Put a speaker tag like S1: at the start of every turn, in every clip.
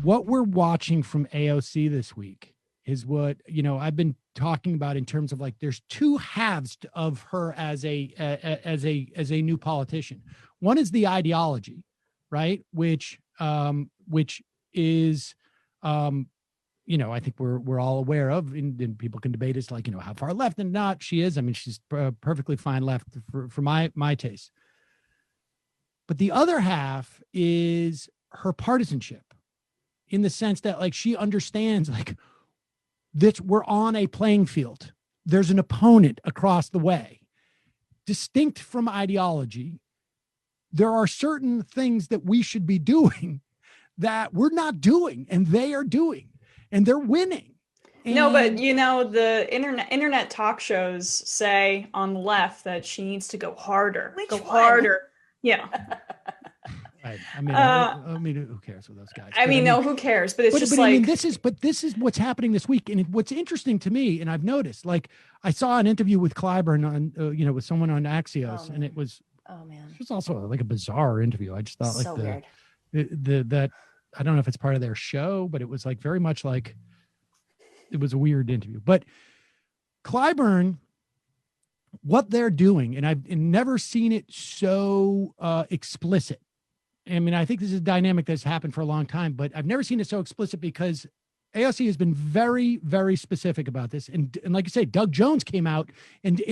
S1: what we're watching from AOC this week is what, I've been talking about in terms of like, there's two halves of her as a new politician. One is the ideology, right? Which is, I think we're all aware of, and people can debate as like, how far left and not she is. I mean, she's perfectly fine left for my taste. But the other half is her partisanship, in the sense that like she understands like that we're on a playing field. There's an opponent across the way, distinct from ideology. There are certain things that we should be doing that we're not doing, and they are doing, and they're winning. And
S2: no, but the internet talk shows say on the left that she needs to go harder. Harder. Yeah.
S1: I mean, who cares with those guys?
S2: Who cares? But it's just like,
S1: this is what's happening this week. And what's interesting to me, and I've noticed, like, I saw an interview with Clyburn on, with someone on Axios, and it was, it was also like a bizarre interview. I just thought like weird. That I don't know if it's part of their show, but it was like very much like it was a weird interview. But Clyburn, what they're doing, and I've never seen it so explicit. I mean, I think this is a dynamic that's happened for a long time, but I've never seen it so explicit, because AOC has been very, very specific about this. And like you say, Doug Jones came out and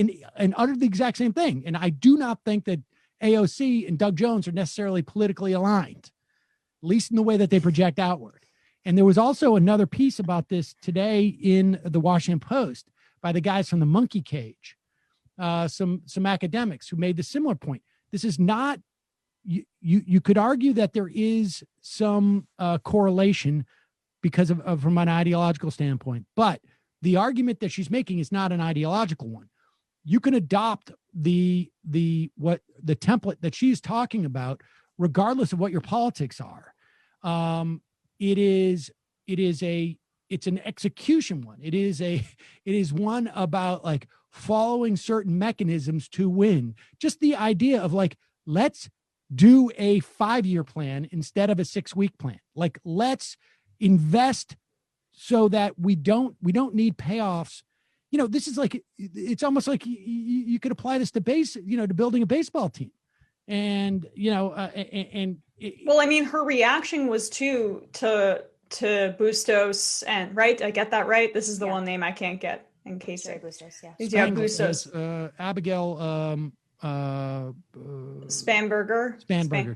S1: uttered the exact same thing. And I do not think that AOC and Doug Jones are necessarily politically aligned, at least in the way that they project outward. And there was also another piece about this today in the Washington Post by the guys from the Monkey Cage, some academics who made the similar point. This is not, you could argue that there is some correlation because of from an ideological standpoint, but the argument that she's making is not an ideological one. You can adopt the template that she's talking about, regardless of what your politics are. It's an execution one. It is one about like following certain mechanisms to win. Just the idea of like, let's do a 5-year plan instead of a 6-week plan. Like, let's invest so that we don't need payoffs. This is like, it's almost like you could apply this to to building a baseball team. And,
S2: her reaction was to Bustos, and right. I get that right. This is the one name I can't get in case
S3: Bustos. Yeah.
S2: Yeah. Bustos.
S1: Abigail,
S2: Spanberger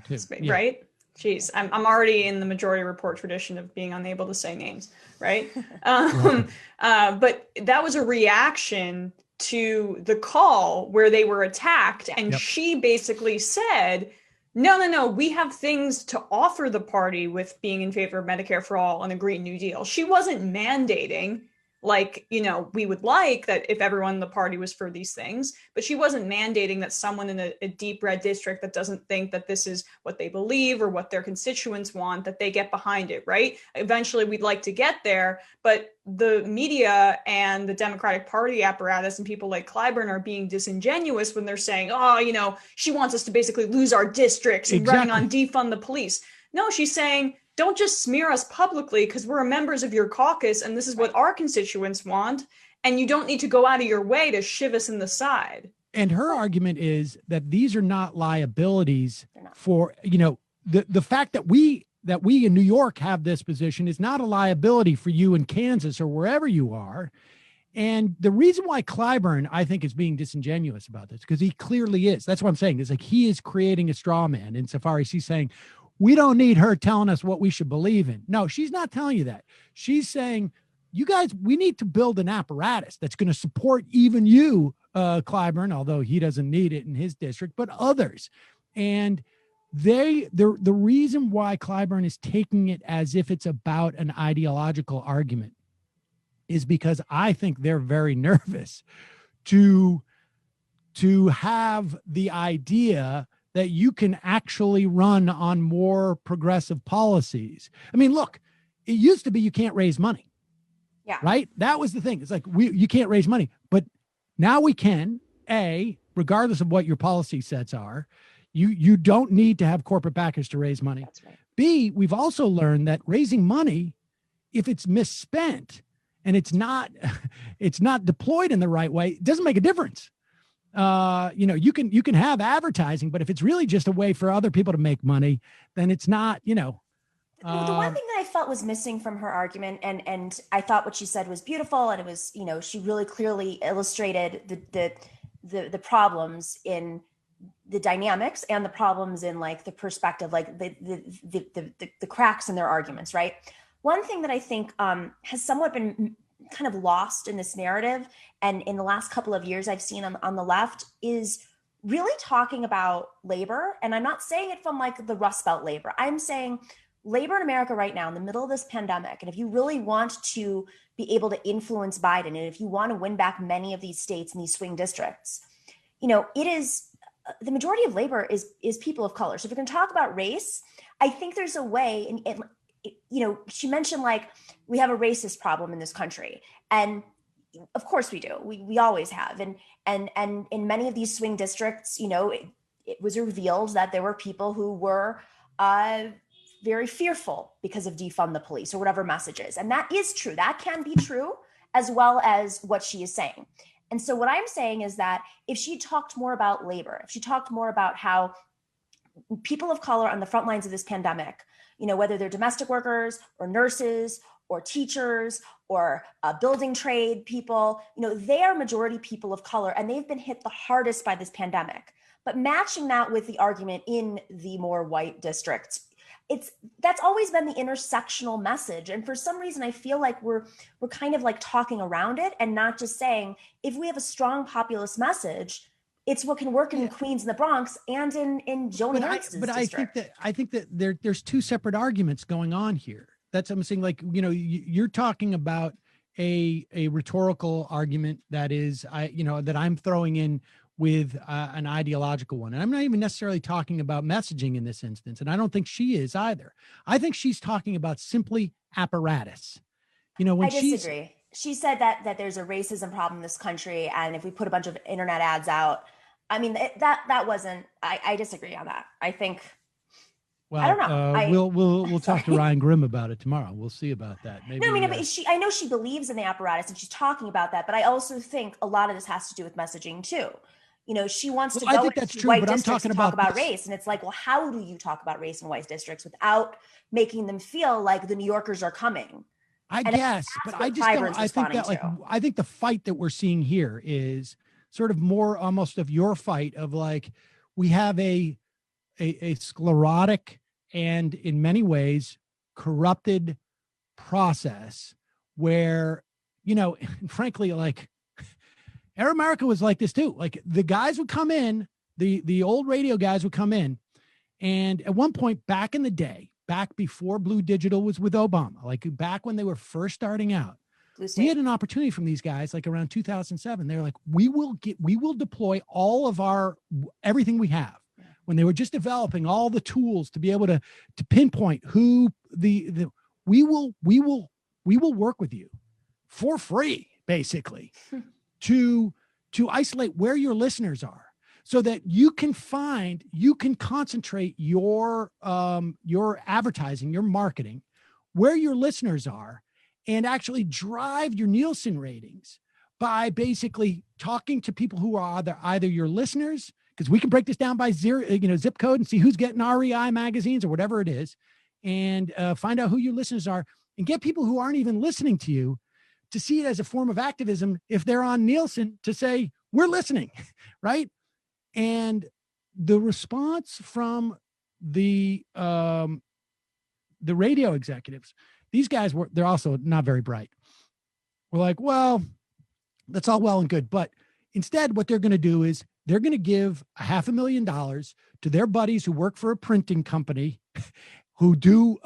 S1: too.
S2: Yeah. Right. Jeez, I'm already in the Majority Report tradition of being unable to say names, right? But that was a reaction to the call where they were attacked, and she basically said, no, we have things to offer the party with being in favor of Medicare for all and a Green New Deal. She wasn't mandating, like, we would like that if everyone in the party was for these things, but she wasn't mandating that someone in a deep red district that doesn't think that this is what they believe or what their constituents want, that they get behind it, right? Eventually we'd like to get there, but the media and the Democratic Party apparatus and people like Clyburn are being disingenuous when they're saying, she wants us to basically lose our districts and running on defund the police. No, she's saying, don't just smear us publicly because we're members of your caucus and this is what our constituents want. And you don't need to go out of your way to shiv us in the side.
S1: And her argument is that these are not liabilities for, the fact that we in New York have this position is not a liability for you in Kansas or wherever you are. And the reason why Clyburn, I think, is being disingenuous about this, because he clearly is. That's what I'm saying. It's like he is creating a straw man insofar as he's saying, we don't need her telling us what we should believe in. No, she's not telling you that. She's saying, you guys, we need to build an apparatus that's going to support even you, Clyburn, although he doesn't need it in his district, but others. And the reason why Clyburn is taking it as if it's about an ideological argument is because I think they're very nervous to have the idea that you can actually run on more progressive policies. I mean, look, it used to be you can't raise money.
S3: Yeah.
S1: Right? That was the thing. It's like you can't raise money, but now we can, regardless of what your policy sets are. You don't need to have corporate backers to raise money.
S3: That's right.
S1: B, we've also learned that raising money, if it's misspent and it's not deployed in the right way, it doesn't make a difference. You can have advertising, but if it's really just a way for other people to make money, then it's not,
S3: the one thing that I felt was missing from her argument, and I thought what she said was beautiful, and it was, she really clearly illustrated the problems in the dynamics and the problems in like the perspective, like the cracks in their arguments, right? One thing that I think has somewhat been kind of lost in this narrative, and in the last couple of years I've seen on the left, is really talking about labor. And I'm not saying it from like the Rust Belt labor. I'm saying labor in America right now in the middle of this pandemic. And if you really want to be able to influence Biden, and if you want to win back many of these states and these swing districts, it is the majority of labor is people of color. So if you're going to talk about race, I think there's a way, and she mentioned like we have a racist problem in this country, and of course we do. We always have, and in many of these swing districts, it was revealed that there were people who were very fearful because of defund the police or whatever messages, and that is true. That can be true as well as what she is saying. And so what I'm saying is that if she talked more about labor, if she talked more about how people of color on the front lines of this pandemic, whether they're domestic workers or nurses or teachers or building trade people, they are majority people of color, and they've been hit the hardest by this pandemic. But matching that with the argument in the more white districts, that's always been the intersectional message. And for some reason, I feel like we're kind of like talking around it and not just saying, if we have a strong populist message, it's what can work in Queens and the Bronx and in Joni Ernst's district.
S1: I think that there's two separate arguments going on here. That's what I'm saying. Like, you're talking about a rhetorical argument that is, that I'm throwing in with an ideological one. And I'm not even necessarily talking about messaging in this instance. And I don't think she is either. I think she's talking about simply apparatus. When
S3: I disagree. She said that there's a racism problem in this country, and if we put a bunch of internet ads out, I mean, that wasn't, I disagree on that. I think, well, I don't know.
S1: We'll talk to Ryan Grimm about it tomorrow. We'll see about that. Maybe,
S3: but I know she believes in the apparatus and she's talking about that, but I also think a lot of this has to do with messaging too. She wants to go into white districts to talk about race. And it's like, well, how do you talk about race in white districts without making them feel like the New Yorkers are coming?
S1: I guess, but I just don't, I think that I think the fight that we're seeing here is sort of more almost of your fight of like, we have a sclerotic and in many ways corrupted process where, frankly, like, Air America was like this too. Like the guys would come in, the old radio guys would come in. And at one point back in the day, back before Blue Digital was with Obama, like back when they were first starting out, we had an opportunity from these guys, like around 2007. They were like, we will deploy all of everything we have. When they were just developing all the tools to be able to pinpoint who we will work with you for free, basically. to isolate where your listeners are so that you can concentrate your advertising, your marketing, where your listeners are, and actually drive your Nielsen ratings by basically talking to people who are either your listeners, because we can break this down by zip code and see who's getting REI magazines or whatever it is, and find out who your listeners are and get people who aren't even listening to you to see it as a form of activism if they're on Nielsen to say, we're listening, right? And the response from the radio executives, these guys they're also not very bright. We're like, well, that's all well and good. But instead, what they're going to do is they're going to give $500,000 to their buddies who work for a printing company who do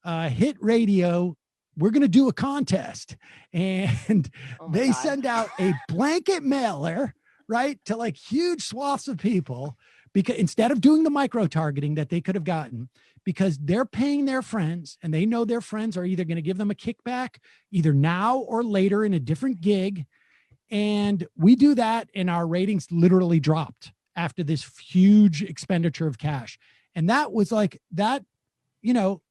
S1: hit radio. We're going to do a contest, and they send out a blanket mailer, right, to like huge swaths of people, because instead of doing the micro targeting that they could have gotten, because they're paying their friends and they know their friends are either going to give them a kickback either now or later in a different gig. And we do that, and our ratings literally dropped after this huge expenditure of cash. And that was like that, you know,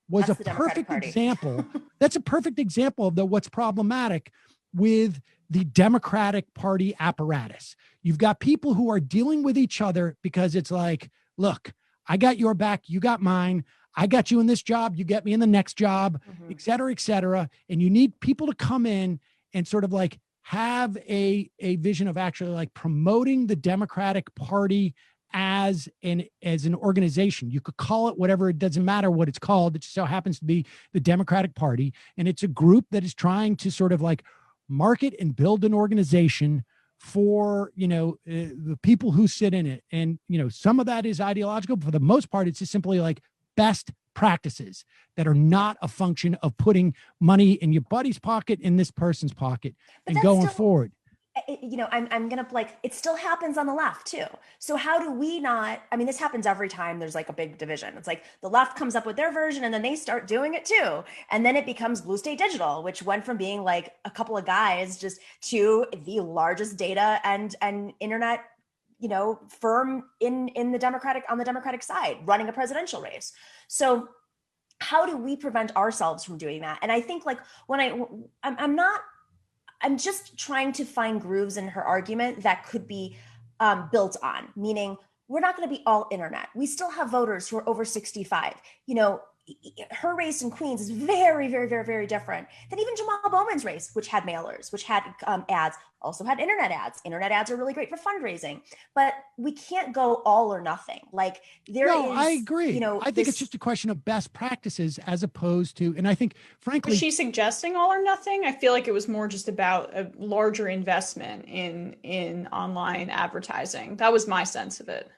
S1: was a perfect example. That's a perfect example of what's problematic with the Democratic Party apparatus. You've got people who are dealing with each other because it's like, look, I got your back, you got mine. I got you in this job, you get me in the next job, et cetera, et cetera. And you need people to come in and sort of like have a vision of actually like promoting the Democratic Party as an organization. You could call it whatever, it doesn't matter what it's called. It just so happens to be the Democratic Party. And it's a group that is trying to sort of like market and build an organization for, you know, the people who sit in it. And, you know, some of that is ideological, but for the most part, it's just simply like best practices that are not a function of putting money in your buddy's pocket, in this person's pocket, and going forward.
S3: You know, I'm going to like, it still happens on the left too. So how do we not, I mean, this happens every time there's like a big division. It's like the left comes up with their version and then they start doing it too. And then it becomes Blue State Digital, which went from being like a couple of guys just to the largest data and internet, you know, firm on the Democratic side, running a presidential race. So how do we prevent ourselves from doing that? And I think like when I'm just trying to find grooves in her argument that could be built on, meaning we're not going to be all internet. We still have voters who are over 65. You know, her race in Queens is very, very, very, very different than even Jamal Bowman's race, which had mailers, which had ads, also had internet ads. Internet ads are really great for fundraising, but we can't go all or nothing. Like
S1: I agree. You know, I think it's just a question of best practices as opposed to, and I think frankly,
S2: was she suggesting all or nothing? I feel like it was more just about a larger investment in online advertising. That was my sense of it.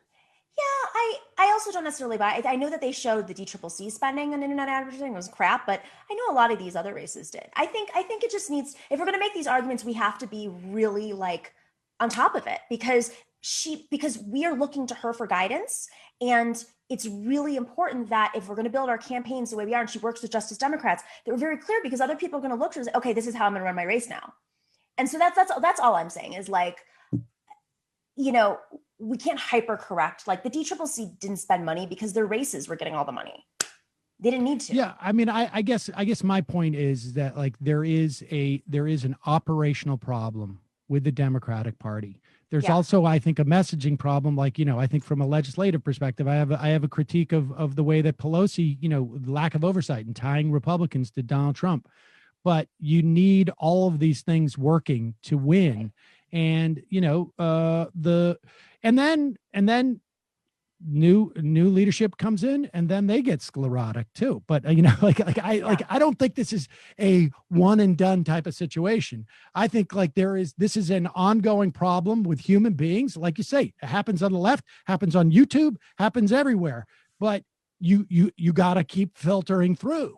S3: Yeah, I also don't necessarily buy it. I know that they showed the DCCC spending on internet advertising was crap, but I know a lot of these other races did. I think it just needs, if we're going to make these arguments, we have to be really like on top of it because we are looking to her for guidance. And it's really important that if we're going to build our campaigns the way we are, and she works with Justice Democrats, that we're very clear because other people are going to look to her and say, okay, this is how I'm going to run my race now. And so that's all I'm saying is like, you know, we can't hyper correct. Like the DCCC didn't spend money because their races were getting all the money. They didn't need to.
S1: Yeah. I mean, I guess my point is that like there is an operational problem with the Democratic Party. There's also, I think, a messaging problem. Like, you know, I think from a legislative perspective, I have a critique of the way that Pelosi, you know, lack of oversight and tying Republicans to Donald Trump. But you need all of these things working to win. Right. And, you know, and then new leadership comes in and then they get sclerotic too. But, you know, I don't think this is a one and done type of situation. I think like this is an ongoing problem with human beings. Like you say, it happens on the left, happens on YouTube, happens everywhere, but you got to keep filtering through.